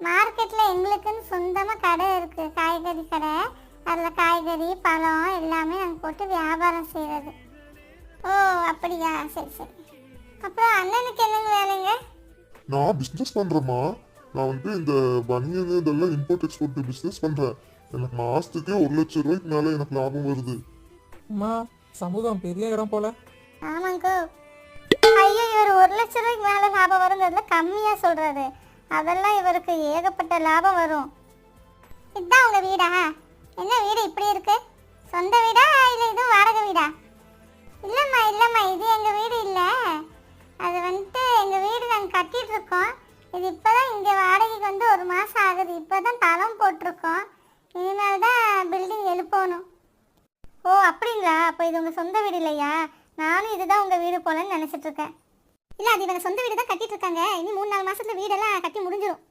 மார்க்கெட்டில் எங்களுக்குன்னு சொந்தமாக கடை இருக்குது, காய்கறி கடை. அதில் காய்கறி பழம் எல்லாமே நாங்கள் போட்டு வியாபாரம் செய்கிறது. ஓ அப்படியா, சரி சரி. அப்புறம் அண்ணனுக்கு என்னங்க வேலைங்க? நான் பிஸ்னஸ் பண்ணுறேம்மா. நான் இந்த பனியன் இதெல்லாம் இம்போர்ட் எக்ஸ்போர்ட் பிஸ்னஸ் பண்ணுறேன். எனக்கு மாதத்துக்கே 1,00,000 ரூபாய்க்கு மேலே எனக்கு லாபம் வருது. அம்மா, சமூகம் பெரிய இடம் போல. ஆமாங்கோ. ஐயோ, இவர் 1,00,000 ரூபாய்க்கு மேலே லாபம் வருங்கிறதுல கம்மியாக சொல்கிறாரு. அதெல்லாம் இவருக்கு ஏகப்பட்ட லாபம் வரும். இதுதான் உங்கள் வீடா? என்ன வீடு இப்படி இருக்கு? சொந்த வீடா இல்லை இதுவும் வாடகை வீடா? இல்லைம்மா இல்லைம்மா, இது எங்கள் வீடு இல்லை. அது எங்கள் வீடு நாங்கள் கட்டிகிட்டு இருக்கோம். இது இப்போ தான் இங்கே வாடகைக்கு 1 மாதம் ஆகுது. இப்போ தான் தளம் போட்டிருக்கோம். இனிமேல் தான் பில்டிங் எழுப்பணும். ஓ அப்படிங்களா? அப்போ இது உங்கள் சொந்த வீடு இல்லையா? நானும் இதுதான் உங்கள் வீடு போலன்னு நினச்சிட்ருக்கேன். இல்லை, அது இவங்க சொந்த வீடு தான் கட்டிகிட்டு இருக்காங்க. இனி 3-4 மாதத்துல வீடெல்லாம் கட்டி முடிஞ்சிடும்.